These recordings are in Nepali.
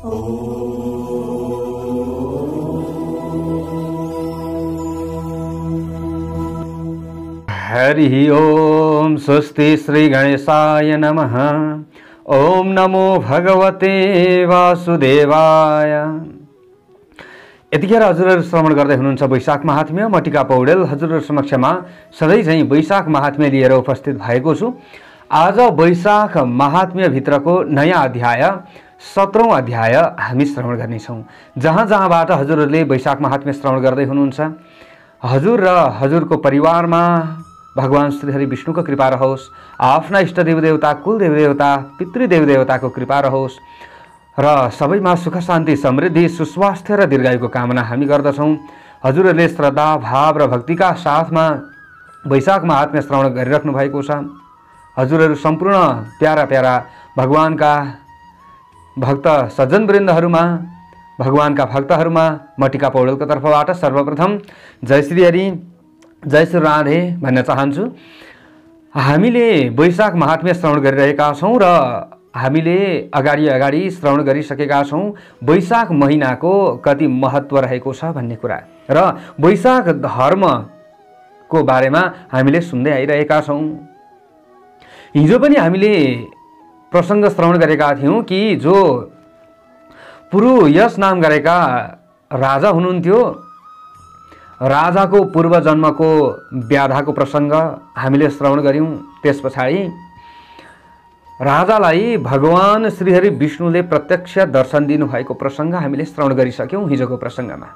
हरि ओम। स्वस्ति श्री गणेशाय नमः। ओम नमो भगवते वासुदेवाय। यतिखेर हजुरहरू श्रवण गर्दै हुनुहुन्छ वैशाख महात्म्य। म टिका पौडेल हजुरहरू समक्षमा सधैँ चाहिँ वैशाख महात्म्य लिएर उपस्थित भएको छु। आज वैशाख महात्म्य भित्रको नयाँ अध्याय 17औं अध्याय हामी श्रवण गर्नेछौँ। जहाँ जहाँबाट हजुरहरूले वैशाख महात्म्य श्रवण गर्दै हुनुहुन्छ, हजुर र हजुरको परिवारमा भगवान श्री हरि विष्णुको कृपा रहोस्, आफ्ना इष्ट देवदेवता, कुल देवदेवता, पितृदेव देवताको कृपा रहोस् र सबैमा सुख शान्ति समृद्धि सुस्वास्थ्य र दीर्घायुको कामना हामी गर्दछौँ। हजुरहरूले श्रद्धा भाव र भक्तिका साथमा वैशाख महात्म्य श्रवण गरिराख्नु भएको छ। हजुरहरू सम्पूर्ण प्यारा प्यारा भगवानका भक्त सज्जनवृन्दहरूमा, भगवानका भक्तहरूमा म टिका पौडेलको तर्फबाट सर्वप्रथम जय श्री हरि, जय श्री राधे भन्न चाहन्छु। हामीले वैशाख महात्म्य श्रवण गरिरहेका छौँ र हामीले अगाडि श्रवण गरिसकेका छौँ वैशाख महिनाको कति महत्त्व रहेको छ भन्ने कुरा र वैशाख धर्मको बारेमा हामीले सुन्दै आइरहेका छौँ। हिजो पनि हामीले प्रसङ्ग श्रवण गरेका थियौँ कि जो पुरुयश नाम गरेका राजा हुनुहुन्थ्यो, राजाको पूर्व जन्मको व्याधाको प्रसङ्ग हामीले श्रवण गऱ्यौँ। त्यस पछाडि राजालाई भगवान श्रीहरि विष्णुले प्रत्यक्ष दर्शन दिनुभएको प्रसङ्ग हामीले श्रवण गरिसक्यौँ हिजोको प्रसङ्गमा।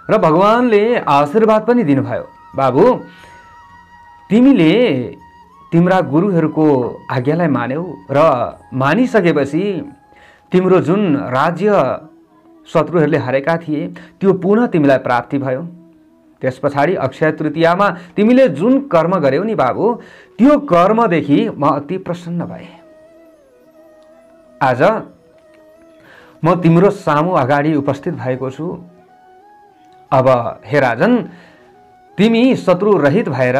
र भगवानले आशीर्वाद पनि दिनुभयो, बाबु तिमीले तिम्रा गुरुहरूको आज्ञालाई मान्यौ र मानिसकेपछि तिम्रो जुन राज्य शत्रुहरूले हरेका थिए त्यो पुनः तिमीलाई प्राप्ति भयो। त्यस पछाडि अक्षय तृतीयामा तिमीले जुन कर्म गर्यौ नि बाबु, त्यो कर्मदेखि म अति प्रसन्न भए। आज म तिम्रो सामु अगाडि उपस्थित भएको छु। अब हे राजन, तिमी शत्रु रहित भएर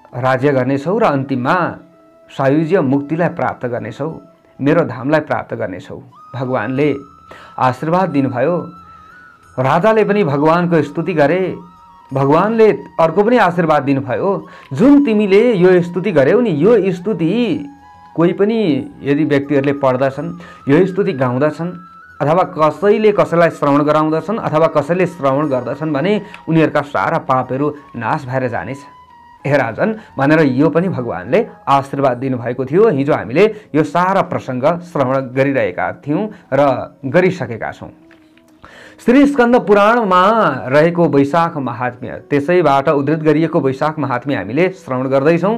राज्य गर्नेछौ र अन्तिममा सायुज्य मुक्तिलाई प्राप्त गर्नेछौ, मेरो धामलाई प्राप्त गर्नेछौ। भगवानले आशीर्वाद दिनुभयो। राजाले पनि भगवानको स्तुति गरे, भगवानले अर्को पनि आशीर्वाद दिनुभयो। जुन तिमीले यो स्तुति गर्यौ नि, यो स्तुति कोही पनि यदि व्यक्तिहरूले पढ्दछन्, यो स्तुति गाउँदछन् अथवा कसैले कसैलाई श्रवण गराउँदछन् अथवा कसैले श्रवण गर्दछन् भने उनीहरूका सारा पापहरू नाश भएर जानेछ हे राजन भनेर यो पनि भगवानले आशीर्वाद दिनुभएको थियो। हिजो हामीले यो सारा प्रसङ्ग श्रवण गरिरहेका थियौँ र गरिसकेका छौँ। श्री स्कन्द पुराणमा रहेको वैशाख महात्म्य, त्यसैबाट उद्धृत गरिएको वैशाख महात्म्य हामीले श्रवण गर्दैछौँ।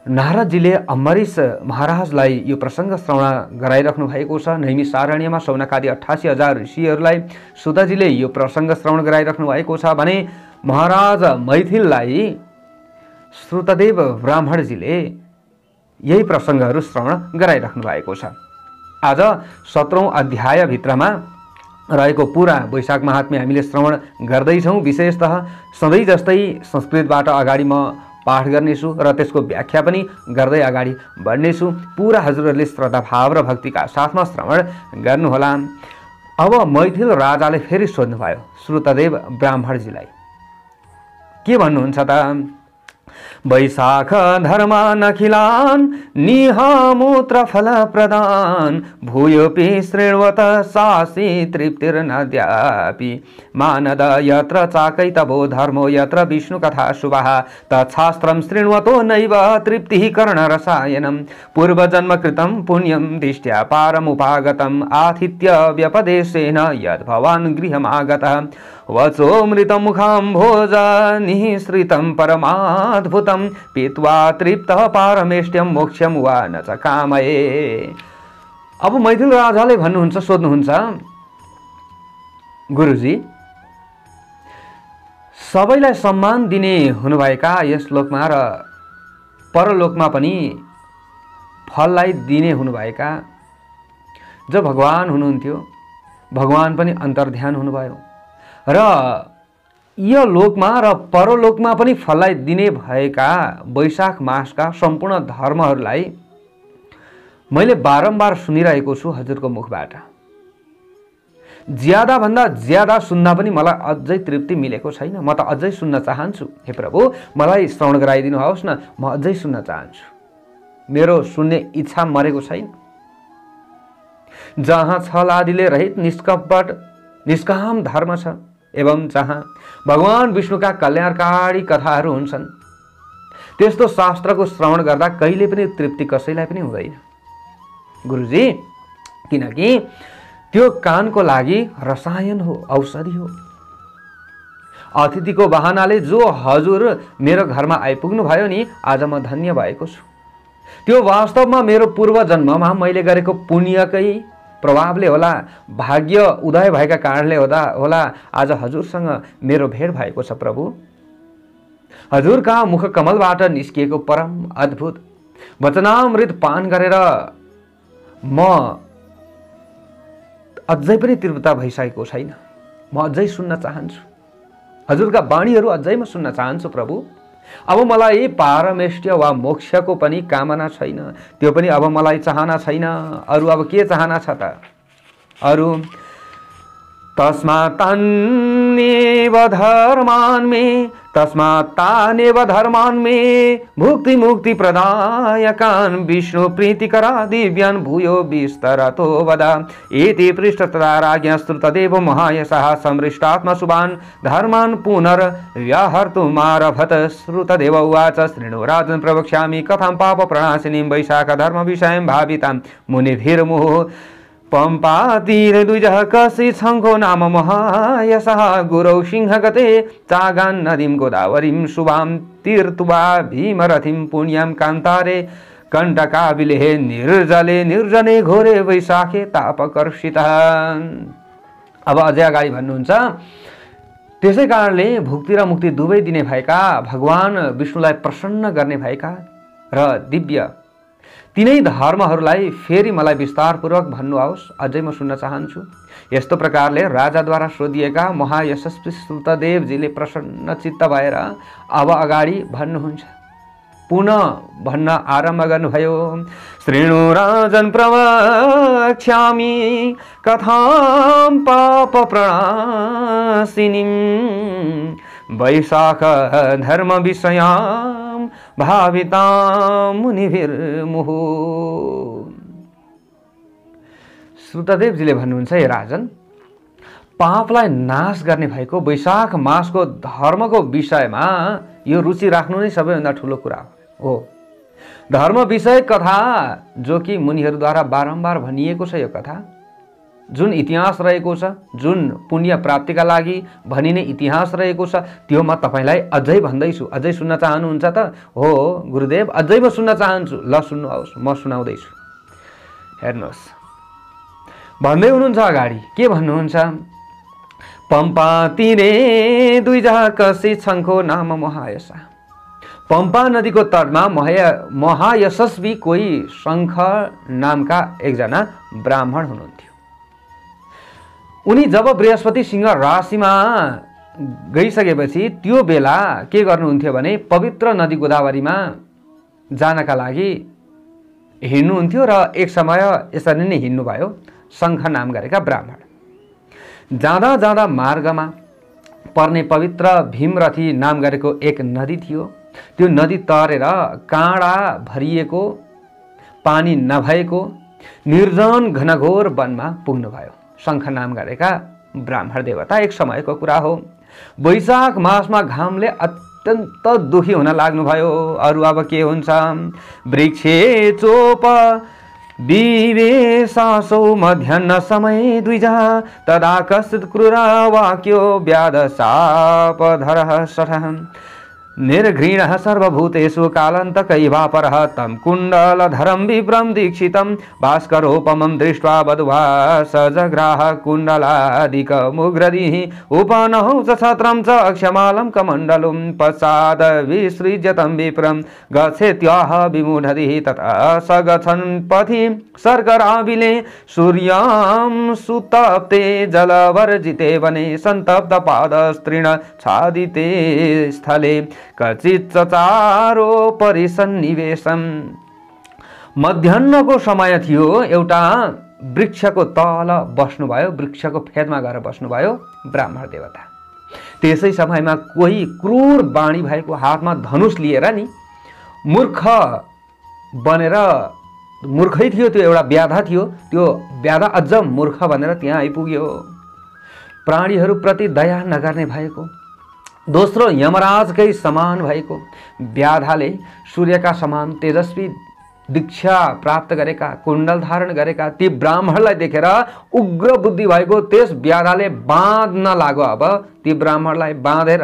नारदजीले अम्बरीश महाराजलाई यो प्रसङ्ग श्रवण गराइराख्नु भएको छ। नैमिषारण्यमा शौनकादि 88,000 ऋषिहरूलाई सुतजीले यो प्रसङ्ग श्रवण गराइराख्नु भएको छ भने महाराज मैथिललाई श्रुतदेव ब्राह्मणजीले यही प्रसङ्गहरू श्रवण गराइराख्नु भएको छ। आज 17औं अध्याय भित्रमा रहेको पुरा वैशाख महात्म्य हामीले श्रवण गर्दैछौँ। विशेषतः सधैँ जस्तै संस्कृतबाट अगाडि म पाठ गर्नेछु र त्यसको व्याख्या पनि गर्दै अगाडि बढ्नेछु। पुरा हजुरहरूले श्रद्धा भाव र भक्तिका साथमा श्रवण गर्नुहोला। अब मैथिल राजाले फेरि सोध्नुभयो श्रुतदेव ब्राह्मणजीलाई, के भन्नुहुन्छ त? वैशाख धर्मान अखिलान निहामूत्र फल प्रदान भूयोपि श्रृण्वत सासी तृप्तिर्नद्यापि मानद यत्र चाकैतवो धर्मो यत्र विष्णु कथा शुभः तच्छास्त्रं शृण्वतो नैव तृप्तिः कर्णरसायनं पूर्वजन्म कृतं पुण्यं दिष्ट्या पारमुपागतम् आतिथ्य व्यपदेशेन यद् भवान् गृहमागतः वचोमृतं मुखाम्भोज निःसृतं परमाद्भुतं पीत्वा तृप्तः पारमेष्ट्यं मोक्षं वा न च कामये। अब मैथिल राजाले भन्नुहुन्छ, सोध्नुहुन्छ, गुरुजी सबैलाई सम्मान दिने हुनुभएका यस लोकमा र परलोकमा पनि फललाई दिने हुनुभएका जो भगवान हुनुहुन्थ्यो, भगवान पनि अन्तर्ध्यान हुनुभयो र यो लोकमा र परलोकमा पनि फललाई दिने भएका वैशाख मासका सम्पूर्ण धर्महरूलाई मैले बारम्बार सुनिरहेको छु हजुरको मुखबाट। ज्यादा भन्दा ज्यादा सुन्दा पनि मलाई अझै तृप्ति मिलेको छैन। म त अझै सुन्न चाहन्छु। हे प्रभु, मलाई श्रवण गराइदिनुहोस् न, म अझै सुन्न चाहन्छु। मेरो सुन्ने इच्छा मरेको छैन। जहाँ छल आदिले रहित निष्काम धर्म छ एवं जहाँ भगवान विष्णुका कल्याणकारी कथाहरू हुन्छन्, त्यस्तो शास्त्रको श्रवण गर्दा कहिले पनि तृप्ति कसैलाई पनि हुँदैन गुरुजी, किनकि त्यो कानको लागि रसायन हो, औषधि हो। अतिथिको बहानाले जो हजुर मेरो घरमा आइपुग्नु भयो नि, आज म धन्य भएको छु। त्यो वास्तवमा मेरो पूर्व जन्ममा मैले गरेको पुण्यकै प्रभावले होला, भाग्य उदय भएका कारणले होला आज हजुरसँग मेरो भेट भएको छ। प्रभु, हजुरका मुख कमलबाट निस्किएको परम अद्भुत वचनामृत पान गरेर म अझै पनि तृप्तता भइसकेको छैन। म अझै सुन्न चाहन्छु, हजुरका वाणीहरू अझै म सुन्न चाहन्छु। प्रभु, अब मलाई पारमेष्ट्य वा मोक्षको पनि कामना छैन, त्यो पनि अब मलाई चाहना छैन। अरू अब के चाहना छ त? अरू तस्मात् तानेव धर्मान् मे भुक्ति मुक्ति प्रदायकान् विष्णु प्रीतिकरा दिव्यान् भूयो विस्तरतो वद। इति पृष्ठतदा राज्ञा श्रुतदेव महायशः समृष्टात्मा शुभान् धर्मान् पुनर्व्याहर्तुमारभत। श्रुतदेव उवाच शृणु राजन् प्रवक्ष्यामि कथां पाप प्रणाशिनीं वैशाख धर्म विषयं भावितां मुनिभिर्मुहुः। पंपातीरे द्विजः कश्चित् शंखो नाम महायशः गुरौ सिंहगते चागान् नदीं गोदावरीं शुभां तीर्त्वा भीमरथिं पुण्यां कान्तारे कंटकाविलेः निर्जले निर्जने घोरे वैशाखे तापकर्षितः। अब अझै अगाडि भन्नुहुन्छ, त्यसै कारणले भुक्ति र मुक्ति दुवै दिने भएका, भगवान विष्णुलाई प्रसन्न गर्ने भएका र दिव्य तीनै धर्महरूलाई फेरि मलाई विस्तारपूर्वक भन्नुहोस्, अझै म सुन्न चाहन्छु। यस्तो प्रकारले राजाद्वारा सोधिएका महायशस्वी श्रुतदेवजीले प्रसन्न चित्त भएर अब अगाडि भन्नुहुन्छ। पुनः भन्न आरम्भ गर्नुभयो। शृणु राजन् प्रवक्ष्यामि कथां पाप प्रणाशिनीं वैशाख धर्म विषयां भावितां मुनिभिर्मुहुः। श्रुतदेवजीले भन्नुहुन्छ, हे राजन, पापलाई नाश गर्ने भएको वैशाख मासको धर्मको विषयमा यो रुचि राख्नु नै सबैभन्दा ठुलो कुरा हो। धर्म विषय कथा जो कि मुनिहरूद्वारा बारम्बार भनिएको छ, यो कथा जुन इतिहास रहेको छ, जुन पुण्य प्राप्तिका लागि भनिने इतिहास रहेको छ, त्यो म तपाईलाई अझै भन्दैछु। अझै सुन्न चाहनुहुन्छ त? हो गुरुदेव, अझै म सुन्न चाहन्छु। ल सुन्नुहोस्, म सुनाउँदैछु। हेर्नुहोस्, भन्दै हुनुहुन्छ अगाडि, के भन्नुहुन्छ? पंपा तीरे द्विजः कश्चित् शंखो नाम महायशः। पंपा नदीको तटमा महायशस्वी कोही शंख नामका एकजना ब्राह्मण हुनुहुन्थ्यो। उनी जब बृहस्पति सिंह राशिमा गइसकेपछि त्यो बेला के गर्नुहुन्थ्यो भने पवित्र नदी गोदावरीमा जानका लागि हिँड्नुहुन्थ्यो र एक समय यसरी नै हिँड्नुभयो शंख नाम गरेका ब्राह्मण। जाँदा जाँदा मार्गमा पर्ने पवित्र भीमरथी नाम गरेको एक नदी थियो। त्यो नदी तरेर काँडा भरिएको, पानी नभएको निर्जन घनघोर वनमा पुग्नुभयो शंख नाम गरेका ब्राह्मण देवता। एक समयको कुरा हो। वैशाख मासमा घामले अत्यन्त दुखी हुन लाग्नुभयो। अरू अब के हुन्छ? वृक्षे चोप विवेशासौ मध्याह्न समय द्विजा तदा कश्चित् क्रूरा वाक्यो व्याध शापधरः शठः निर्घृणः सर्वभूतेषु कालान्तकैवापरः तं कुण्डलधरं विप्रं दीक्षितं भास्करोपमं दृष्ट्वा वधुवा सजग्राह कुण्डलादिकमुग्रदिः उपनहौ च छत्रं च अक्षमालं कमण्डलुं पश्चाद् विसृज्यतं विप्रं गच्छेत्याह विमूढधिः ततः स गच्छन् पथि शर्कराविले सूर्यां सुतप्ते जलवर्जिते वने सन्तप्तपादस्तृण छादिते स्थले कचित् चचारो परिसन्निवेशम् मध्याह्नको समय थियो। एउटा वृक्षको तल बस्नुभयो, वृक्षको फेदमा गएर बस्नुभयो ब्राह्मण देवता। त्यसै समयमा कोही क्रूर बाणी भएको हातमा धनुष लिएर नि मूर्ख बनेर, मूर्खै थियो त्यो, एउटा व्याधा थियो, त्यो व्याधा अझ मूर्ख भनेर त्यहाँ आइपुग्यो। प्राणीहरूप्रति दया नगर्ने भएको, दोस्रो यमराजकै समान भएको व्याधाले सूर्यका समान तेजस्वी दीक्षा प्राप्त गरेका, कुण्डल धारण गरेका ती ब्राह्मणलाई देखेर उग्र बुद्धि भएको त्यस व्याधाले बाँध्न लाग्यो। अब ती ब्राह्मणलाई बाँधेर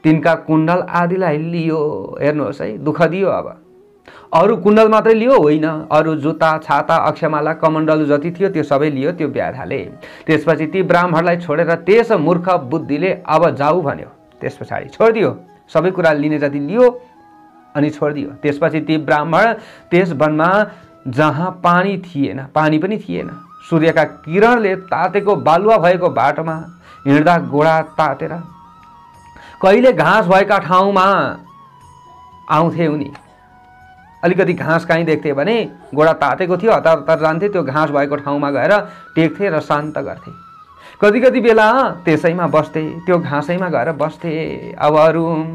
तिनका कुण्डल आदिलाई लियो। हेर्नुहोस् है, दुःख दियो। अब अरू कुण्डल मात्रै लियो होइन, अरू जुत्ता, छाता, अक्षमाला, कमण्डलु जति थियो त्यो सबै लियो त्यो व्याधाले। त्यसपछि ती ब्राह्मणलाई छोडेर त्यस मूर्ख बुद्धिले अब जाऊ भन्यो। त्यस पछाडि छोडिदियो, सबै कुरा लिने जति लियो अनि छोडिदियो। त्यसपछि ती ब्राह्मण त्यस वनमा जहाँ पानी थिएन, पानी पनि थिएन, सूर्यका किरणले तातेको बालुवा भएको बाटोमा हिँड्दा गोडा तातेर, कहिले घाँस भएका ठाउँमा आउँथे उनी। अलिकति घाँस कहीँ देख्थे भने गोडा तातेको थियो, हतार हतार जान्थे, त्यो घाँस भएको ठाउँमा गएर टेक्थे र शान्त गर्थे। कति कति बेला त्यसैमा बस्थे, त्यो घाँसैमा गएर बस्थे। अब अरू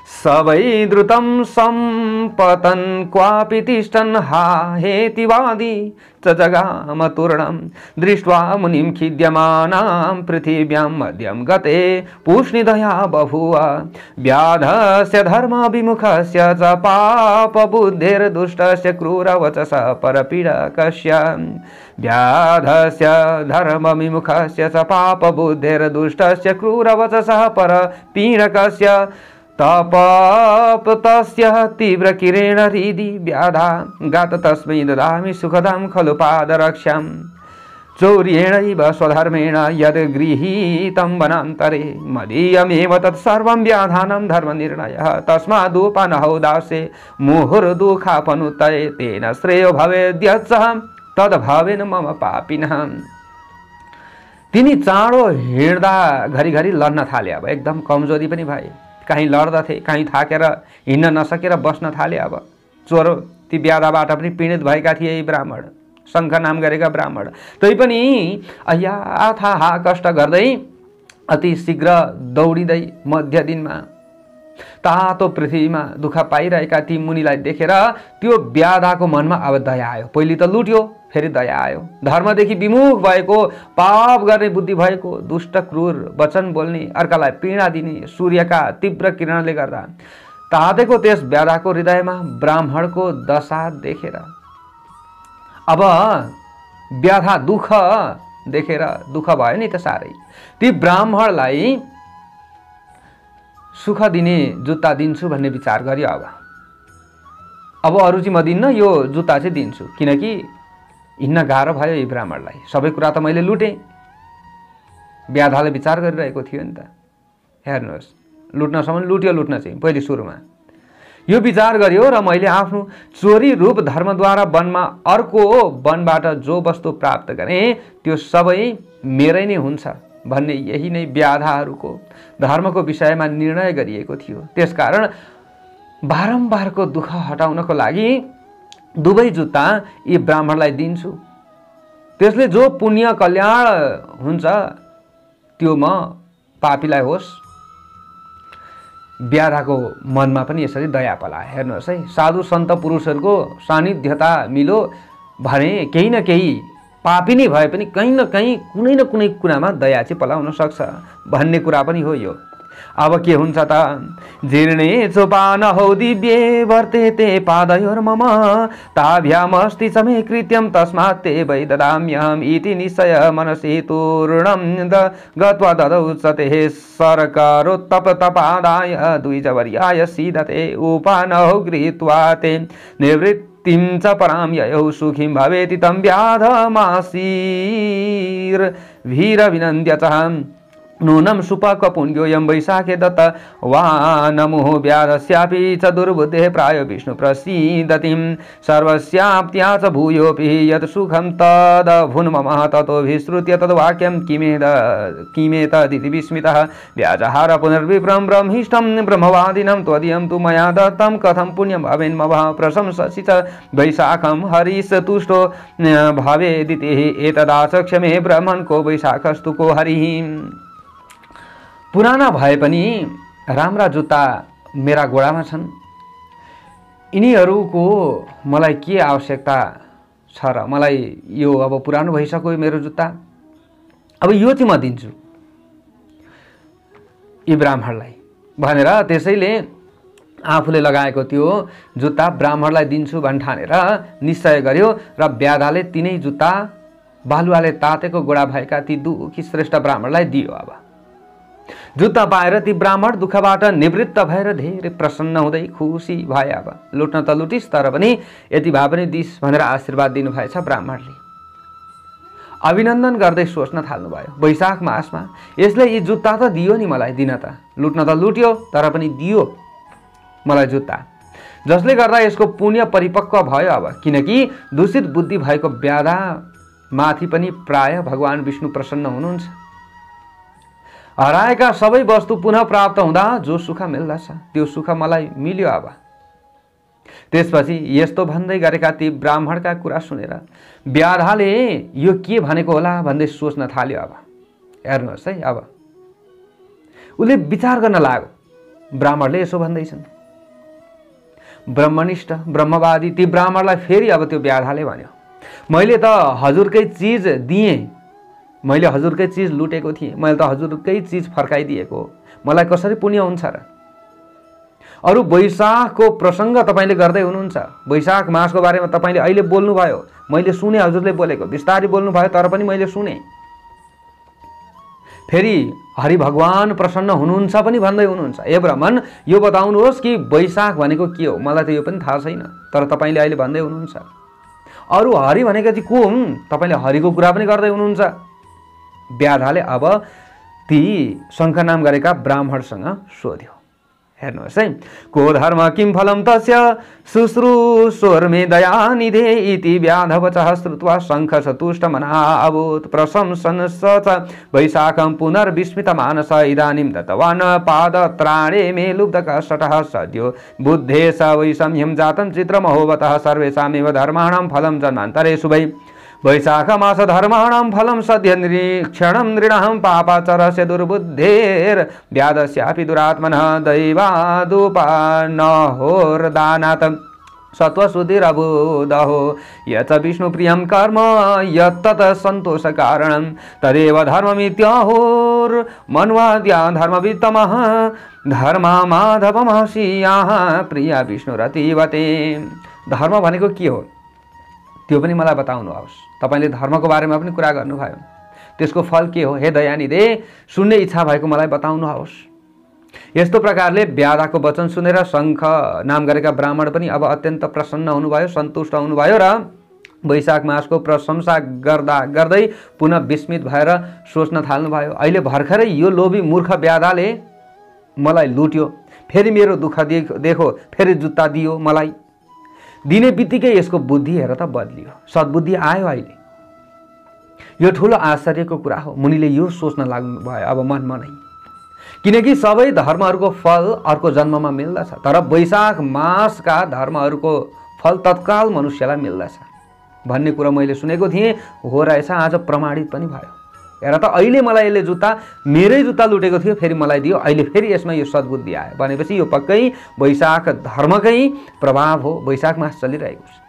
सबै द्रुतम सम्पतन क्वापि तिष्ठन् हा हेतिवादी च जगाम तूर्णम दृष्ट्वा मुनिं खिद्यमानां पृथिव्यां मध्यं गते पूष्णिदया बभूव व्याधस्य धर्मविमुखस्य च पापबुद्धेर्दुष्टस्य क्रूरवचसः परपीडकस्य व्याधस्य धर्मविमुखस्य च पापबुद्धेर्दुष्टस्य क्रूरवचसः परपीडकस्य तपप्तस्य तीव्रकिरेण हृदि व्याधा गात तस्मै ददामि सुखदां खलु पादरक्षां चौर्येणैव स्वधर्मेण यद् गृहीतं वनान्तरे मदीयमेव तत्सर्वं व्याधानं धर्मनिर्णयः तस्मादुपनहौ दासे मुहुर्दुःखापनुत्तये तेन श्रेयो भवेद्यत्सः तद्भवेन मम पापिनः। तिनी चाँडो हिँड्दा घरिघरि लड्न थाले। अब एकदम कमजोरी पनि भए, कहीँ लड्दथे, कहीँ थाकेर हिँड्न नसकेर बस्न थाले। अब चोरो ती व्याधाबाट पनि पीडित भएका थिए यी ब्राह्मण, शङ्ख नाम गरेका ब्राह्मण। तैपनि अया थाहा कष्ट गर्दै अति शीघ्र दौडिँदै मध्य दिनमा तातो पृथ्वीमा दुःख पाइरहेका ती मुनिलाई देखेर त्यो व्याधाको मनमा अब दया आयो। पहिले त लुट्यो, फेरि दया आयो। धर्मदेखि विमुख भएको, पाप गर्ने बुद्धि भएको, दुष्ट क्रूर वचन बोल्ने, अर्कालाई पीडा दिने सूर्यका तीव्र किरणले गर्दा तातेको त्यस व्याधाको हृदयमा ब्राह्मणको दशा देखेर अब व्याधा दुःख देखेर दुःख भयो नि त साह्रै। ती ब्राह्मणलाई सुख दिने जुत्ता दिन्छु भन्ने विचार गर्यो। अब अरू चाहिँ म दिन्न, यो जुत्ता चाहिँ दिन्छु, किनकि हिँड्न गाह्रो भयो यी ब्राह्मणलाई, सबै कुरा त मैले लुटेँ। व्याधाले विचार गरिरहेको थियो नि त। हेर्नुहोस्, लुट्नसम्म लुट्यो, लुट्न चाहिँ पहिले सुरुमा यो विचार गर्यो र मैले आफ्नो चोरी रूप धर्मद्वारा वनमा अर्को वनबाट जो वस्तु प्राप्त गरेँ त्यो सबै मेरै नै हुन्छ भन्ने यही नै व्याधाहरूको धर्मको विषयमा निर्णय गरिएको थियो। त्यसकारण बारम्बारको दुःख हटाउनको लागि दुवै जुत्ता यी ब्राह्मणलाई दिन्छु, त्यसले जो पुण्य कल्याण हुन्छ त्यो म पापीलाई होस्। व्याधाको मनमा पनि यसरी दया पलाए। हेर्नुहोस् है, साधु सन्त पुरुषहरूको सान्निध्यता मिलो भने केही न केही पापी नै भए पनि कहीँ न कहीँ कुनै न कुनै कुरामा दया चाहिँ पलाउन सक्छ भन्ने कुरा पनि हो यो। अब के हुन्छ त, जीर्णे चोपानहौ दिव्ये वर्तेते पादयोर्मम ताभ्यामस्ति च मे कृत्यं तस्मात् ते वै ददाम्यहम् इति निश्चय मनसि तूर्णं गत्वा ददौ च ते सर्करोत्तपतपादाय द्विजवर्याय सीदते उपानहौ गृहीत्वा ते निवृत्तिं च परां ययौ सुखीं भवेति तं व्याधमासीर्भिरभिनन्द्य च नूनं सुपकपुण्यो यं वैशाखे दत्त वा नमुः व्याधस्यापि च दुर्बुद्धेः प्रायो विष्णु प्रसीदतिं सर्वस्याप्त्या च भूयोऽपि यत् सुखं तदभुन्ममः ततो विश्रुत्य तद्वाक्यं किमेतदिति विस्मितः व्याजहार पुनर्विप्रं ब्रह्मिष्टं ब्रह्मवादिनं त्वदीयं तु मया दत्तं कथं पुण्यं भवेन्मवः प्रशंससि च वैशाखं हरिश्च तुष्टो भवेदिति एतदाचक्ष्य मे ब्रह्मन् को वैशाखस्तु को हरिः। पुराना भए पनि राम्रा जुत्ता मेरा गोडामा छन्, यिनीहरूको मलाई के आवश्यकता छ र? मलाई यो अब पुरानो भइसक्यो मेरो जुत्ता, अब यो चाहिँ म दिन्छु यी ब्राह्मणलाई भनेर त्यसैले आफूले लगाएको त्यो जुत्ता ब्राह्मणलाई दिन्छु भन् ठानेर निश्चय गर्यो र व्याधाले तिनै जुत्ता बालुवाले तातेको गोडा भएका ती दुखी श्रेष्ठ ब्राह्मणलाई दियो। अब जुत्ता पाएर ती ब्राह्मण दुःखबाट निवृत्त भएर धेरै प्रसन्न हुँदै खुसी भए। अब लुट्न त लुटिस् तर पनि यति भए पनि दिस भनेर आशीर्वाद दिनुभएछ ब्राह्मणले। अभिनन्दन गर्दै सोच्न थाल्नुभयो, वैशाख मासमा यसले यी जुत्ता त दियो नि मलाई, दिन त लुट्न त लुट्यो तर पनि दियो मलाई जुत्ता, जसले गर्दा यसको पुण्य परिपक्व भयो। अब किनकि दूषित बुद्धि भएको व्याधा माथि पनि प्राय भगवान विष्णु प्रसन्न हुनुहुन्छ। हराएका सबै वस्तु पुनः प्राप्त हुँदा जो सुख मिल्दछ त्यो सुख मलाई मिल्यो। अब त्यसपछि यस्तो भन्दै गरेका ती ब्राह्मणका कुरा सुनेर व्याधाले यो के भनेको होला भन्दै सोच्न थाल्यो। अब हेर्नुहोस् है, अब उसले विचार गर्न लाग्यो। ब्राह्मणले यसो भन्दैछन्, ब्रह्मनिष्ठ ब्रह्मवादी ती ब्राह्मणलाई फेरि अब त्यो व्याधाले भन्यो, मैले त हजुरकै चिज दिएँ, मैले हजुरकै चिज लुटेको थिएँ, मैले त हजुरकै चिज फर्काइदिएको, मलाई कसरी पुण्य हुन्छ र? अरू वैशाखको प्रसङ्ग तपाईँले गर्दै हुनुहुन्छ, वैशाख मासको बारेमा तपाईँले अहिले बोल्नुभयो, मैले सुने, हजुरले बोलेको बिस्तारै बोल्नुभयो तर पनि मैले सुने। फेरि हरि भगवान प्रसन्न हुनुहुन्छ पनि भन्दै हुनुहुन्छ। ए ब्राह्मण, यो बताउनुहोस् कि वैशाख भनेको के हो? मलाई त यो पनि थाहा छैन, तर तपाईँले अहिले भन्दै हुनुहुन्छ। अरू हरि भनेका चाहिँ को हुन्? तपाईँले हरिको कुरा पनि गर्दै हुनुहुन्छ। व्याधाले अब ती शङ्खनाम गरेका ब्राह्मणसँग सोध्यो। हेर्नुहोस् है, को धर्म किं फलं तस्य शुश्रूषोर्मे दयानिधे इति व्याधवचः श्रुत्वा शङ्ख सतुष्टमनः अभूत् प्रशंसन् स च वैशाखं पुनर्विस्मितमानस इदानीं दत्तवान् पादत्राणे मे लुब्धकशटः सद्यो बुद्धे स वैषम्यं जातं चित्रमहोवतः सर्वेषामेव धर्माणां फलं जन्मान्तरेषु वै वैशाख मास धर्माणां फलं सद्य निरीक्षणं नृणां पापाचरस्य दुर्बुद्धेर्व्याधस्यापि दुरात्मनः दैवादुपानहोर्दानात् सत्त्वशुद्धिरबुधो यत् विष्णुप्रियं कर्म यत्तत् सन्तोषकारणं तदेव धर्ममित्याहुर्मन्वाद्या धर्मवित्तमः धर्मा माधवमहर्षियाः प्रिया विष्णुरतीवते। धर्म भनेको के हो त्यो पनि मलाई बताउनुहोस्। तपाईले धर्मको बारेमा पनि कुरा गर्नुभयो, त्यसको फल के हो? हे दयानिधे, सुन्ने इच्छा भएको मलाई बताउनुहोस्। यस्तो प्रकारले व्याधाको वचन सुनेर शङ्ख नाम गरेका ब्राह्मण पनि अब अत्यन्त प्रसन्न हुनुभयो, सन्तुष्ट हुनुभयो र वैशाख मासको प्रशंसा गर्दा गर्दै पुनः विस्मित भएर सोच्न थाल्नुभयो, अहिले भर्खरै यो लोभी मूर्ख व्याधाले मलाई लुट्यो, फेरि मेरो दुःख देखो, फेरि जुत्ता दियो मलाई। दिने बित्तिकै यसको बुद्धि हेर त बदलियो, सद्बुद्धि आयो अहिले। यो ठुलो आश्चर्यको कुरा हो। मुनिले यो सोच्न लाग्नु भयो अब मनमा नै, किनकि सबै धर्महरूको फल अर्को जन्ममा मिल्दछ, तर वैशाख मासका धर्महरूको फल तत्काल मनुष्यलाई मिल्दछ भन्ने कुरा मैले सुनेको थिएँ। हो रहेछ, आज प्रमाणित पनि भयो। हेर त, अहिले मलाई यसले जुत्ता, मेरै जुत्ता लुटेको थियो, फेरि मलाई दियो, अहिले फेरि यसमा यो सद्बुद्धि आयो भनेपछि यो पक्कै वैशाख धर्मकै प्रभाव हो। वैशाख मास चलिरहेको छ।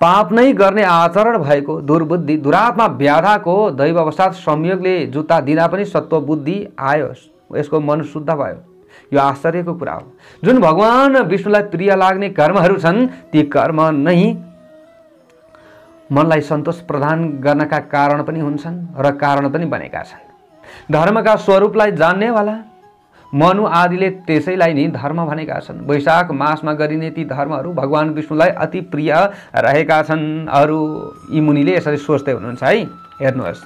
पाप नै गर्ने आचरण भएको दुर्बुद्धि दुरात्मा व्याधाको दैववशात संयोगले जुत्ता दिँदा पनि सत्व बुद्धि आयो, यसको मन शुद्ध भयो। यो आश्चर्यको कुरा हो। जुन भगवान विष्णुलाई प्रिय लाग्ने कर्महरू छन् ती कर्म नै मनलाई सन्तोष प्रदान गर्नका कारण पनि हुन्छन् र कारण पनि बनेका छन्। धर्मका स्वरूपलाई जान्नेवाला मनु आदिले त्यसैलाई नै धर्म भनेका छन्। वैशाख मासमा गरिने ती धर्महरू भगवान विष्णुलाई अति प्रिय रहेका छन्। अरू यी मुनिले यसरी सोच्दै हुनुहुन्छ है। हेर्नुहोस्,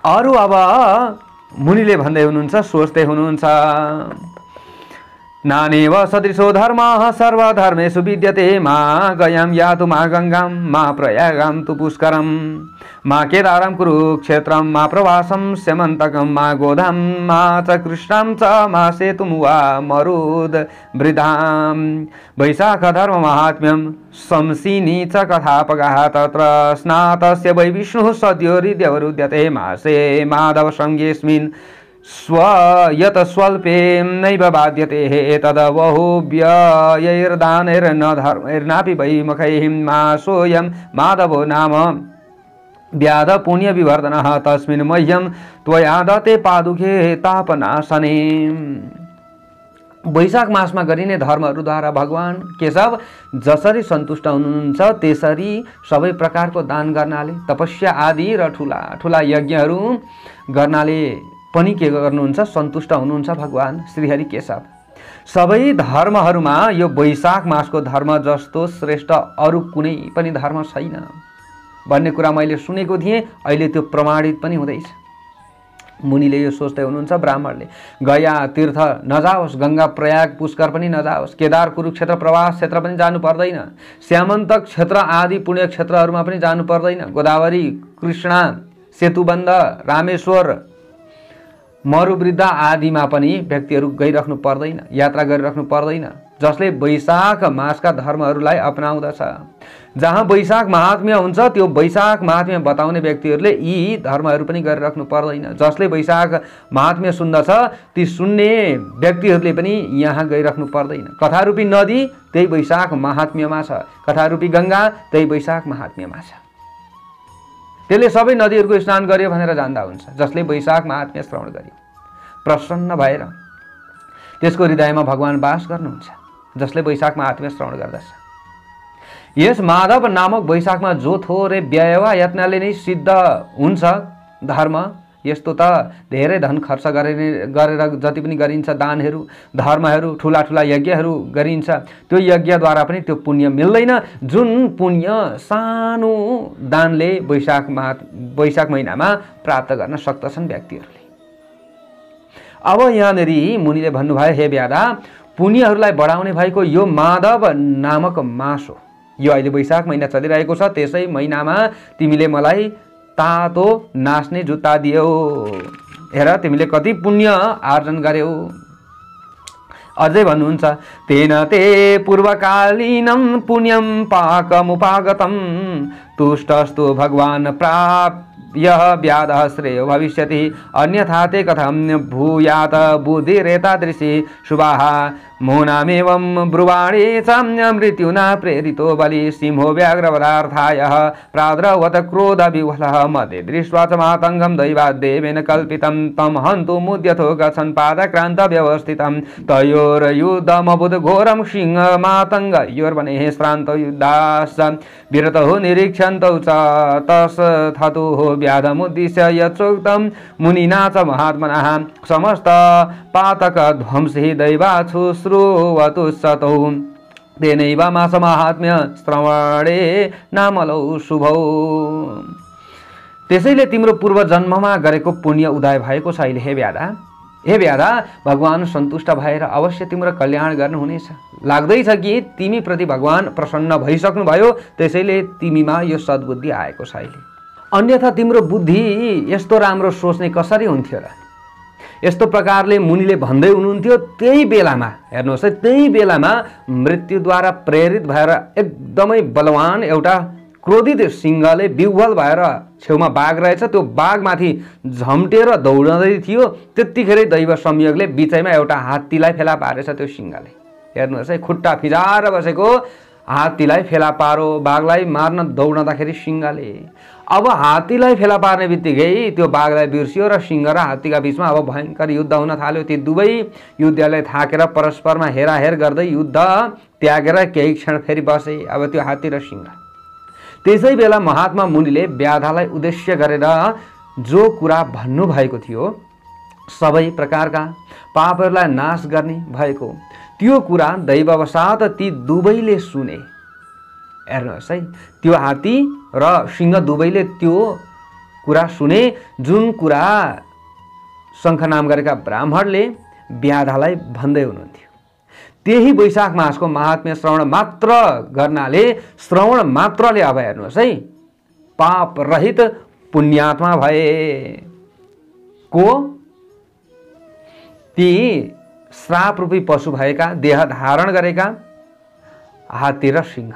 अरू अब मुनिले भन्दै हुनुहुन्छ, सोच्दै हुनुहुन्छ, नानेव सदृशो धर्मः सर्वधर्मेषु विद्यते मा गयां यातु मा गंगां मा प्रयागां तु पुष्करं मा केदारं कुरुक्षेत्रं मा प्रवासं स्यमन्तकं मा गोधां मा च कृष्णं च मा सेतुं वा मरुद् वृद्धां वैशाख धर्म महात्म्यं संसीनि च कथापगाः तत्र स्नातस्य वै विष्णुः सद्यो हृदयवरुध्यते मासे माधव संज्ञेऽस्मिन् स्वयत स्वल्पेनैव बाध्यते तद बहुव्ययैर्दानैर्न धर्मैर्नापि वै मुखैः मा सोऽयं माधवो नाम व्याध पुण्य विवर्धनः तस्मिन् मह्यं त्वया दत्ते पादुके तापनाशने। वैशाख मासमा गरिने धर्महरूद्वारा भगवान केशव जसरी सन्तुष्ट हुनुहुन्छ त्यसरी सबै प्रकारको दान गर्नाले, तपस्या आदि र ठुला ठुला यज्ञहरू गर्नाले पनि के गर्नुहुन्छ, सन्तुष्ट हुनुहुन्छ भगवान श्रीहरि केशव। सबै धर्महरूमा यो वैशाख मासको धर्म जस्तो श्रेष्ठ अरू कुनै पनि धर्म छैन भन्ने कुरा मैले सुनेको थिएँ। अहिले त्यो प्रमाणित पनि हुँदैछ। मुनिले यो सोच्दै हुनुहुन्छ, ब्राह्मणले गया तीर्थ नजाओस्, गंगा प्रयाग पुष्कर पनि नजाओस्, केदार कुरुक्षेत्र प्रवास क्षेत्र पनि जानु पर्दैन, श्यामन्तक क्षेत्र आदि पुण्य क्षेत्रहरूमा पनि जानु पर्दैन, गोदावरी कृष्णा सेतुबन्ध रामेश्वर मरुवृद्ध आदिमा पनि व्यक्तिहरू गइराख्नु पर्दैन, यात्रा गरिराख्नु पर्दैन, जसले वैशाख मासका धर्महरूलाई अपनाउँदछ। जहाँ वैशाख महात्म्य हुन्छ त्यो वैशाख महात्म्य बताउने व्यक्तिहरूले यी धर्महरू पनि गरिराख्नु पर्दैन। जसले वैशाख महात्म्य सुन्दछ ती सुन्ने व्यक्तिहरूले पनि यहाँ गइराख्नु पर्दैन। कथारूपी नदी त्यही वैशाख महात्म्यमा छ, कथारूपी गंगा त्यही वैशाख महात्म्यमा छ। त्यसले सबै नदीहरूको स्नान गर्यो भनेर जान्दा हुन्छ। जसले वैशाख महात्म्य श्रवण गर्यो प्रसन्न भएर त्यसको हृदयमा भगवान वास गर्नुहुन्छ, जसले वैशाख महात्म्य श्रवण गर्दछ। यस माधव नामक वैशाखमा जो थोरै व्यय वा यत्नले नै सिद्ध हुन्छ धर्म, यस्तो त धेरै धन खर्च गरेर जति पनि गरिन्छ दानहरू धर्महरू ठुला ठुला यज्ञहरू गरिन्छ, त्यो यज्ञद्वारा पनि त्यो पुण्य मिल्दैन जुन पुण्य सानो दानले वैशाख महिनामा प्राप्त गर्न सक्दछन् व्यक्तिहरूले। अब यहाँनिर मुनिले भन्नुभयो, हे व्याधा, पुण्यहरूलाई बढाउने भएको यो माधव नामक मास हो। यो अहिले वैशाख महिना चलिरहेको छ, त्यसै महिनामा तिमीले मलाई तातो नाच्ने जुत्ता दियौ। हेर तिमीले कति पुण्य आर्जन गर्यौ। अझै भन्नुहुन्छ, तेन ते पूर्वकालीनं पुण्यं पाकमुपागतं तुष्टस्तु भगवान् प्राप्य व्याधः श्रेयो भविष्यति अन्यथा ते कथं भूयात बुद्धिरेतादृशी शुभाः मूनामेवं ब्रुवाणे च मृत्युना प्रेरितो बलि सिंहो व्याघ्रवधार्थायः प्राद्रवत क्रोधविह्वलः मदे दृष्ट्वा च मातङ्गं दैवाद्देवेन कल्पितं तं हन्तु मुद्यथो गच्छन् पादक्रान्त व्यवस्थितं तयोर्युद्धमबुध घोरं सिंहमातङ्गयोर्वनेः श्रान्तौ युद्धाश्च विरतौ निरीक्षन्तौ च तस्थतुः व्याधमुद्दिश्य यच्चोक्तं मुनिना च महात्मनः समस्त पातक ध्वंसी दैवाछु श्रुवतु सतौ तेनैव मास महात्म्य श्रवणे नामलौ शुभौ। त्यसैले तिम्रो पूर्व जन्ममा गरेको पुण्य उदय भएको छ अहिले। हे व्याधा, भगवान सन्तुष्ट भएर अवश्य तिम्रो कल्याण गर्नुहुनेछ। लाग्दैछ कि तिमी प्रति भगवान प्रसन्न भइसक्नु भयो, त्यसैले तिमीमा यो सद्बुद्धि आएको छ अहिले। अन्यथा तिम्रो बुद्धि यस्तो राम्रो सोच्ने कसरी हुन्थ्यो र? यस्तो प्रकारले मुनिले भन्दै हुनुहुन्थ्यो। त्यही बेलामा हेर्नुहोस् है, त्यही बेलामा मृत्युद्वारा प्रेरित भएर एकदमै बलवान एउटा क्रोधित सिंहले विह्वल भएर छेउमा बाघ रहेछ, त्यो बाघमाथि झम्टेर दौडँदै थियो। त्यतिखेरै दैव संयोगले बिचैमा एउटा हात्तीलाई फेला पारेछ त्यो सिंहले। हेर्नुहोस् है, खुट्टा फिजाएर बसेको हात्तीलाई फेला पारो, बाघलाई मार्न दौडँदाखेरि सिंहले। अब हात्तीलाई फेला पार्ने बित्तिकै त्यो बाघलाई बिर्सियो र सिंह र हात्तीका बीचमा अब भयङ्कर युद्ध हुन थाल्यो। ती दुवै युद्धले थाकेर परस्परमा हेराहेर गर्दै युद्ध त्यागेर केही क्षण फेरि बसे, अब त्यो हात्ती र सिंह। त्यसै बेला महात्मा मुनिले व्याधालाई उद्देश्य गरेर जो कुरा भन्नुभएको थियो, सबै प्रकारका पापहरूलाई नाश गर्ने भएको त्यो कुरा दैववशात ती दुवैले सुने। हेर्नुहोस् है, त्यो हात्ती र सिंह दुवैले त्यो कुरा सुने, जुन कुरा शङ्ख नाम गरेका ब्राह्मणले व्याधालाई भन्दै हुनुहुन्थ्यो। त्यही वैशाख मासको महात्म्य श्रवण मात्र गर्नाले, श्रवण मात्रले, अब हेर्नुहोस् है, पाप रहित पुण्यात्मा भए। को? ती श्राप रूपी पशु भएका, देह धारण गरेका हात्ती र सिंह।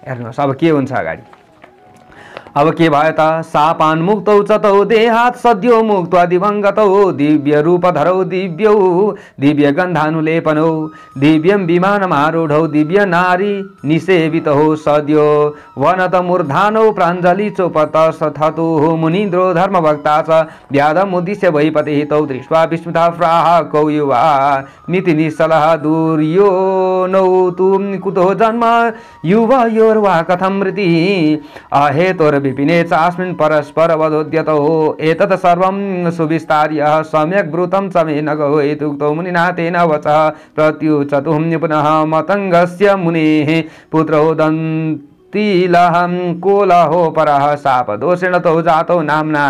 हेर्नुहोस् अब के हुन्छ अगाडि। अब के भयो त? सापान मुक्तौ चतौ देहात सद्यो मुक्त्वा दिवंगतौ दिव्य रूपधरौ दिव्यौ दिव्य गन्धानुलेपनौ दिव्यं विमानमारूढौ दिव्य नारी निसेवितौ सद्यो वनत मूर्धानौ प्राञ्जलि चोपतस्थतु मुनीन्द्रो धर्मभक्ता च व्याधमुद्दिश्य वैपतिः तौ दृष्ट्वा विस्मिता प्राह कौ युवा मिति निश्चलः दुर्यो नौ तुम कुतो जन्म युवयोर्वा कथं मृतिः अहेतोर विपिने चास्मिन् परस्पर वदोद्यतौ एतत् सर्वं सुविस्तार्य सम्यक् ब्रूतं च मे न गौ इत्युक्तौ मुनिना तेन वचः प्रत्युचतुः पुनः मतङ्गस्य मुनेः पुत्रौ दन्तिलहं कोलहो परः शापदोषेण तौ जातौ नाम्ना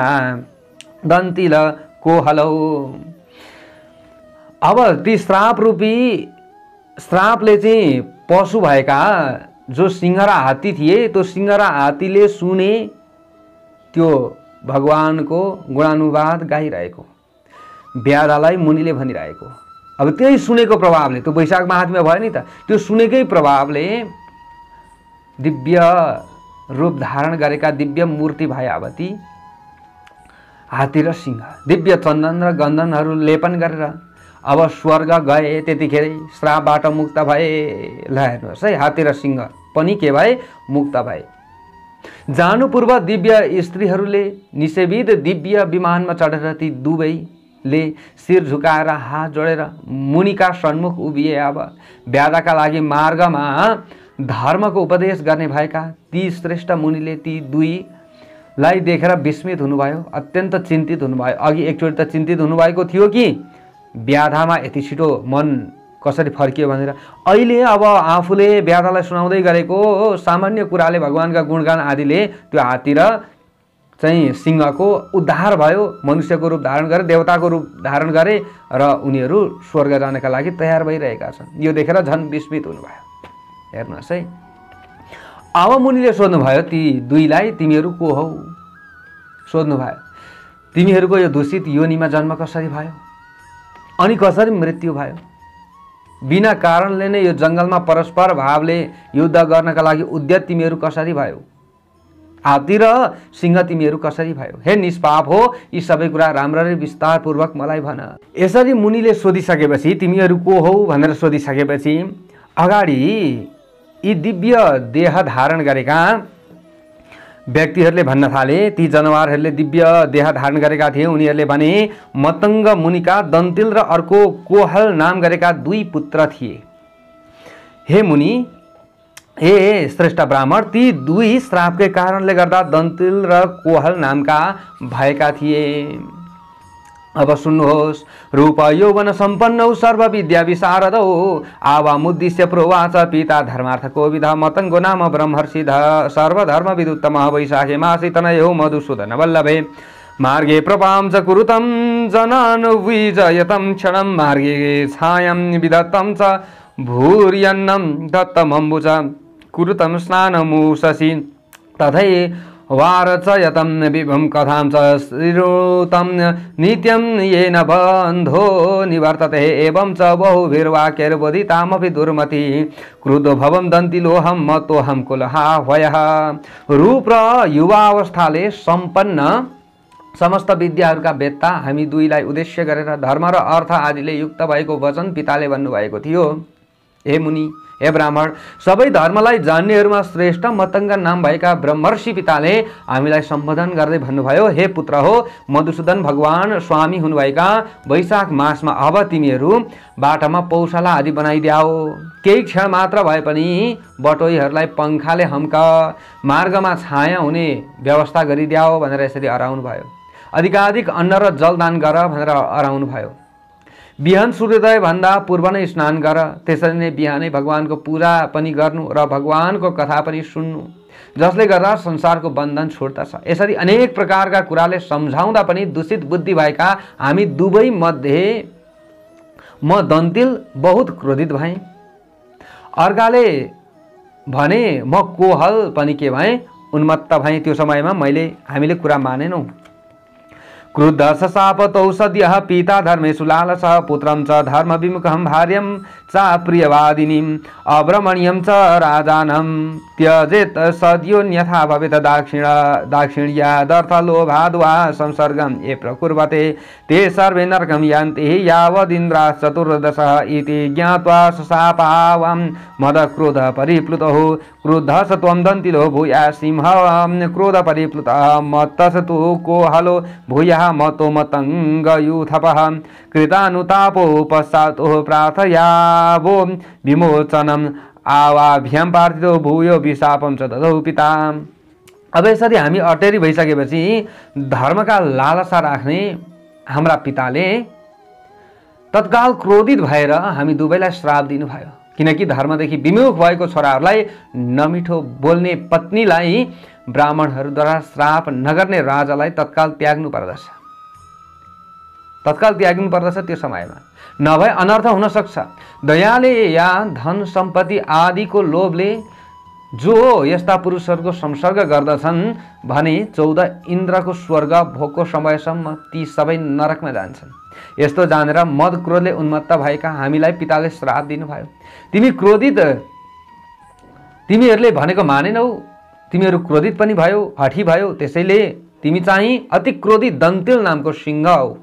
दन्तिल कोहलौ। अब ती श्राप रूपी श्रापले चाहिँ पशु भएका जो सिंह र हात्ती थिए, त्यो सिंह र हात्तीले सुने त्यो भगवानको गुणानुवाद गाइरहेको, व्याधालाई मुनिले भनिरहेको। अब त्यही सुनेको प्रभावले, त्यो वैशाख महात्म्य भयो नि त, त्यो सुनेकै प्रभावले दिव्य रूप धारण गरेका दिव्य मूर्ति भए। अब ती हात्ती र सिंह दिव्य चन्दन र गन्धनहरू लेपन गरेर अब स्वर्ग गए। त्यतिखेरै श्रापबाट मुक्त भए। ल हेर्नुहोस् है, हात्ती र सिंह पनि के भए? मुक्त भए। जानु पूर्व दिव्य स्त्रीहरूले निसेवित दिव्य विमानमा चढेर ती दुवैले शिर झुकाएर हात जोडेर मुनिका सन्मुख उभिए। अब व्याधाका लागि मार्गमा धर्मको उपदेश गर्ने भएका ती श्रेष्ठ मुनिले ती दुईलाई देखेर विस्मित हुनुभयो, अत्यन्त चिन्तित हुनुभयो। अघि एकचोटि त चिन्तित हुनुभएको थियो कि व्याधामा यति छिटो मन कसरी फर्कियो भनेर। अहिले अब आफूले व्याधालाई सुनाउँदै गरेको सामान्य कुराले, भगवानका गुणगान आदिले त्यो हात्ती र चाहिँ सिंहको उद्धार भयो, मनुष्यको रूप धारण गरे, देवताको रूप धारण गरे र उनीहरू स्वर्ग जानका लागि तयार भइरहेका छन्। यो देखेर झन् विस्मित हुनुभयो। हेर्नुहोस् है, अब मुनिले सोध्नुभयो ती दुईलाई, तिमीहरू को हौ? सोध्नुभयो, तिमीहरूको यो दूषित योनिमा जन्म कसरी भयो अनि कसरी मृत्यु भयो? बिना कारणले नै यो जङ्गलमा परस्पर भावले युद्ध गर्नका लागि उद्यत तिमीहरू कसरी भयो? हात्ती र सिंह तिमीहरू कसरी भयो? हे निष्पाप हो, यी सबै कुरा राम्ररी विस्तारपूर्वक मलाई भन। यसरी मुनिले सोधिसकेपछि, तिमीहरू को हौ भनेर सोधिसकेपछि अगाडि यी दिव्य देह धारण गरेका व्यक्तिहरूले भन्न थाले। ती जनावरहरूले दिव्य देह धारण गरेका थिए। उनीहरूले भने मतङ्ग मुनिका दन्तिल र अर्को कोहल नाम गरेका दुई पुत्र थिए। हे मुनि, हे श्रेष्ठ ब्राह्मण, ती दुई श्रापकै कारणले गर्दा दन्तिल र कोहल नामका भएका थिए। अब सुन्नुहोस्। रूप यौवन सम्पन्नौ सर्व विद्या विशारदौ आवामुद्दिश्य प्रोवाच पिता धर्मार्थ कोविद मतङ्गो नाम ब्रह्मर्षि सर्वधर्म विदुत्तम वैशाखे मासि तनयो मधुसूदन वल्लभे मार्गे प्रपां च कुरुतं जनानुविजयतं क्षणं मार्गे छायं विदत्तं च भूर्यन्नं दत्तमम्बुज कुरुतं स्नानमुषसि तथै वारचयतं विभं कथां च श्रुतं नित्यं येन बन्धो निवर्तते एवं च बहुभिर्वाक्यैर्बोधितामपि दुर्मति क्रुद्धो भवं दन्तिलोहं मतोहं कुलहाह्वयः। रूप र युवावस्थाले सम्पन्न समस्त विद्याहरूका वेत्ता हामी दुईलाई उद्देश्य गरेर धर्म र अर्थ आदिले युक्त भएको वचन पिताले भन्नुभएको थियो। हे मुनि, हे ब्राह्मण, सबै धर्मलाई जान्नेहरूमा श्रेष्ठ मतङ्ग नाम भएका ब्रह्मर्षि पिताले हामीलाई सम्बोधन गर्दै भन्नुभयो, हे पुत्र हो, मधुसूदन भगवान स्वामी हुनुभएका वैशाख मासमा अब तिमीहरू बाटामा पौशाला आदि बनाइदियाओ। केही क्षण मात्र भए पनि बटोहीहरूलाई पङ्खाले हम्क, मार्गमा छाया हुने व्यवस्था गरिदियाओ भनेर यसरी हराउनु भयो। अधिकाधिक अन्न र जल दान गर भनेर हराउनु भयो। बिहान सूर्योदय भन्दा पूर्व नै स्नान गर, त्यसरी नै बिहानै भगवानको पूजा पनि गर्नु र भगवानको कथा पनि सुन्नु। जसले गर्दा संसारको बन्धन छुट्दछ। यसरी अनेक प्रकारका कुराले सम्झाउँदा पनि दूषित बुद्धि भएका हामी दुवै मध्ये म दन्तिल बहुत क्रोधित भएँ। अर्काले भने म कोहल पनि के भएँ, उन्मत्त भएँ। त्यो समयमा हामीले कुरा मानेनौँ। क्रुद्ध शापतौ सद्यः पिता धर्मेषु लालसः पुत्रं च धर्म विमुखं भार्यं च प्रियवादिनीं अब्रमणीयं च राजानं त्यजेत् सद्योन्यथा भवेत् दाक्षिण्यादर्थलोभाद्वा संसर्गं ये प्रकुर्वते ते सर्वे नरकं यान्ति यावदिन्द्राः चतुर्दशः इति ज्ञात्वा शापावां मदक्रोध परिप्लुतः क्रुद्धः स त्वं दन्तिलो भूया सिंहं क्रोध परिप्लुतः मत्तस्तु कोहलो भूयः मतो मतंगयूथपः कृतानुतापो पश्चातो प्रार्थयावो विमोचनम आवाभ्याम पार्थितो भूयो विशापम च ददौ पिता। अब यसरी हामी अटेरी भइसकेपछि धर्मका लालसा राख्ने हाम्रा पिताले तत्काल क्रोधित भएर हामी दुवैलाई श्राप दिनुभयो। किनकि धर्मदेखि विमुख भएको छोराहरूलाई नमिठो बोल्ने पत्नीलाई ब्राह्मणहरूद्वारा श्राप नगर्ने राजालाई तत्काल त्याग्नु पर्दछ। त्यो समयमा नभए अनर्थ हुन सक्छ। दयाले या धन सम्पत्ति आदिको लोभले जो यस्ता पुरुषहरूको संसर्ग गर्दछन् भने 14 इन्द्रको स्वर्ग भोगको समयसम्म ती सबै नरकमा जान्छन्। यस्तो जानेर मद क्रोधले उन्मत्त भएका हामीलाई पिताले श्राप दिनुभयो। तिमीहरूले भनेको मानेनौ, तिमीहरू क्रोधित पनि भयो, हठी भयो। त्यसैले तिमी चाहिँ अति क्रोधित दन्तिल नामको सिंह हौ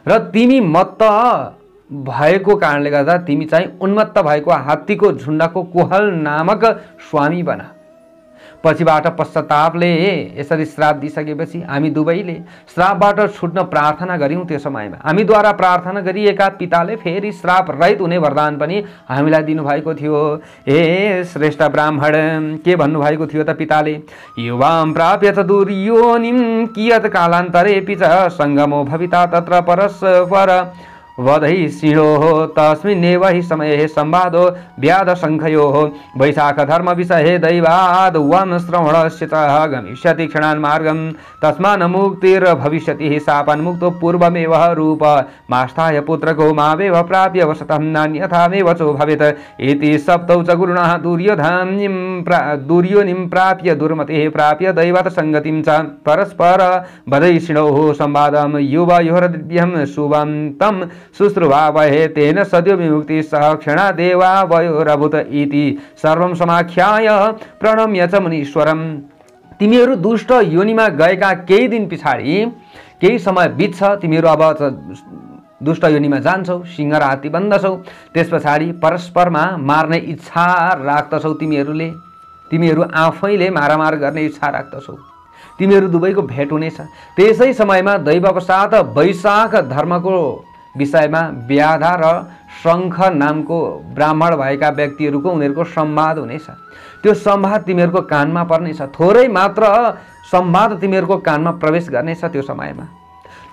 र तिमी मत्त भएको कारणले गर्दा तिमी चाहिँ उन्मत्त भएको हात्तीको झुण्डको कोहल नामक स्वामी बना। पछिबाट पश्चातापले यसरी श्राप दिइसकेपछि हामी दुवैले श्रापबाट छुट्न प्रार्थना गर्यौं। त्यो समयमा हामीद्वारा प्रार्थना गरिएका पिताले फेरि श्राप रहित हुने वरदान पनि हामीलाई दिनुभएको थियो। हे श्रेष्ठ ब्राह्मण, के भन्नुभएको थियो त पिताले? युवां प्राप्य च दुर्योनिं कियत् कालान्तरेऽपि च सङ्गमो भविता तत्र परस्पर वधैषिणोः तस्मिन्नेव हि समये संवादो व्याधशङ्खयोः वैशाख धर्म विषये दैवाद् वं श्रवणस्य च गमिष्यति क्षणान् मार्गं तस्मान् मुक्तिर्भविष्यति शापान्मुक्तो पूर्वमेव रूप मास्थाय पुत्रको मावेव प्राप्य वसतं नान्यथामेव चो भवेत् इति सप्तौ च गुरुणः दुर्योनिं प्राप्य दुर्मतेः प्राप्य दैवत संगतिं च परस्पर वधैषिणोः संवादं युवयोर्दिव्यं शुभं तं शुश्रुवावहे तेन सद्यो विमुक्ति सह क्षणादेवा वयोरभूत इति सर्वं समाख्याय प्रणम्य च मुनीश्वरम्। तिमीहरू दुष्ट योनिमा गएका केही दिन पछाडि केही समय बित्छ, तिमीहरू अब दुष्ट योनिमा जान्छौ, सिंह र हात्ती बन्दछौ। त्यस पछाडि परस्परमा मार्ने इच्छा राख्दछौ। तिमीहरू आफैले मारामार गर्ने इच्छा राख्दछौ। तिमीहरू दुवैको भेट हुनेछ। त्यसै समयमा दैववशात वैशाख धर्मको विषयमा व्याधा र शङ्ख नामको ब्राह्मण भएका व्यक्तिहरूको उनीहरूको संवाद हुनेछ। त्यो संवाद तिमीहरूको कानमा पर्नेछ। थोरै मात्र संवाद तिमीहरूको कानमा प्रवेश गर्नेछ। त्यो समयमा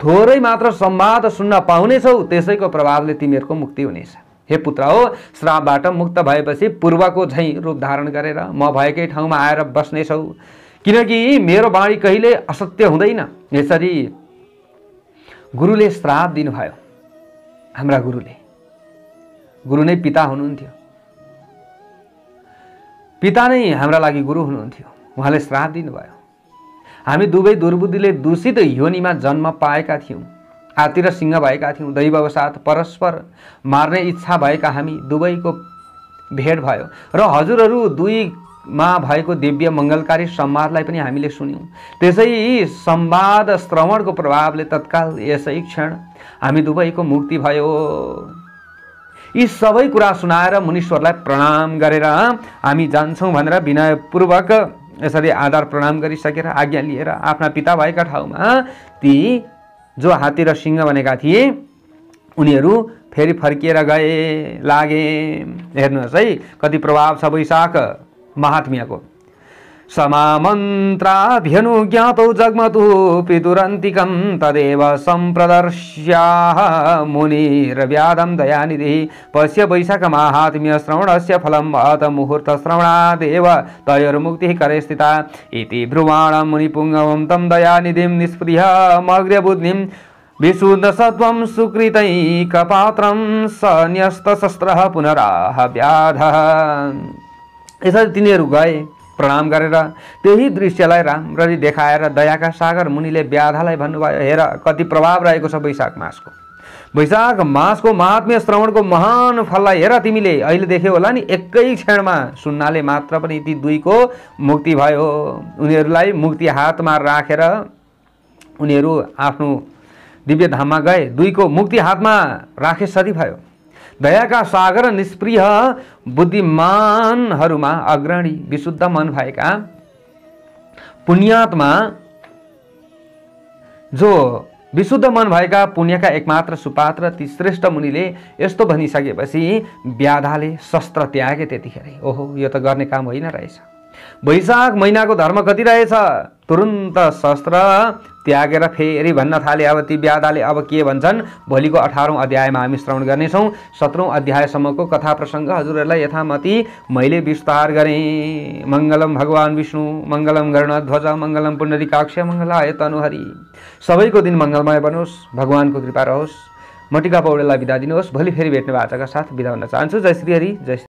थोरै मात्र संवाद सुन्न पाउनेछौ। त्यसैको प्रभावले तिमीहरूको मुक्ति हुनेछ। हे पुत्र हो, श्रापबाट मुक्त भएपछि पूर्वको झैँ रूप धारण गरेर म भएकै ठाउँमा आएर बस्नेछौ। किनकि मेरो वाणी कहिले असत्य हुँदैन। यसरी गुरुले श्राप दिनुभयो। हाम्रा गुरु नै पिता हुनुहुन्थ्यो। पिता नै हाम्रा लागि गुरु हुनुहुन्थ्यो। उहाँले श्राप दिनुभयो। हामी दुवै दुर्बुद्धिले दूषित योनिमा जन्म पाएका थियौँ। हात्ती र सिंह भएका थियौँ। दैववशात परस्पर मार्ने इच्छा भएका हामी दुवैको भेट भयो र हजुरहरू दुईमा भएको दिव्य मङ्गलकारी संवादलाई पनि हामीले सुन्यौँ। त्यसै संवाद श्रवणको प्रभावले तत्काल यसै क्षण हामी दुवैको मुक्ति भयो। यी सबै कुरा सुनाएर मुनीश्वरलाई प्रणाम गरेर हामी जान्छौँ भनेर विनयपूर्वक यसरी आदर प्रणाम गरिसकेर आज्ञा लिएर आफ्ना पिता भएका ठाउँमा ती जो हात्ती र सिंह बनेका थिए उनीहरू फेरि फर्किएर लागे। हेर्नुहोस् है कति प्रभाव छ वैशाख महात्म्यको। समामन्त्राध्यनुज्ञातौ जग्मतु पितुरन्तिकं तदेव सम्प्रदर्श्याः मुनिर्व्यादं दयानिधिः पश्य वैशाखमाहात्म्य श्रवणस्य फलं महत मुहूर्तश्रवणादेव तयोर्मुक्तिः करे स्थिता इति ब्रुवाणं मुनिपुङ्गवं तं दयानिधिं निःस्पृहमग्र्यबुद्धिं विशुद्धसत्त्वं सुकृतैकपात्रं स न्यस्तशस्त्रः पुनराह व्याधः। यसरी तिनीहरू गए। प्रणाम गरेर त्यही दृश्यलाई राम्ररी देखाएर दयाका सागर मुनिले व्याधालाई भन्नुभयो, हेर कति प्रभाव रहेको छ वैशाख मासको। वैशाख मासको महात्म्य श्रवणको महान फललाई हेर तिमीले अहिले देख्यौ होला नि, एकै क्षणमा सुन्नाले मात्र पनि ती दुईको मुक्ति भयो। उनीहरूलाई मुक्ति हातमा राखेर उनीहरू आफ्नो दिव्य धाममा गए। दुईको मुक्ति हातमा राखे सदी भयो। दयाका सागर निष्प्रिय बुद्धिमानहरूमा अग्रणी विशुद्ध मन भएका पुण्यात्मा, जो विशुद्ध मन भएका पुण्यका एकमात्र सुपात्र ती श्रेष्ठ मुनिले यस्तो भनिसकेपछि व्याधाले शस्त्र त्यागे। त्यतिखेरै ओहो यो त गर्ने काम होइन रहेछ। वैशाख महिनाको धर्म कति रहेछ, तुरुन्त शस्त्र त्यागेर फेरि भन्न थाले। अब ती व्याधाले अब के भन्छन् भोलिको 18औं अध्यायमा हामी श्रवण गर्नेछौँ। 17औं अध्यायसम्मको कथा प्रसङ्ग हजुरहरूलाई यथामति मैले विस्तार गरेँ। मङ्गलम भगवान् विष्णु, मङ्गलम गरुडध्वज, मङ्गलम पुण्डरीकाक्ष, मङ्गलाय तनुहरि। सबैको दिन मङ्गलमय बनोस्, भगवानको कृपा रहोस्। म टिका पौडेललाई बिदा दिनुहोस्। भोलि फेरि भेट्ने बाचाका साथ बिदा हुन चाहन्छु। जय श्री हरि, जय श्री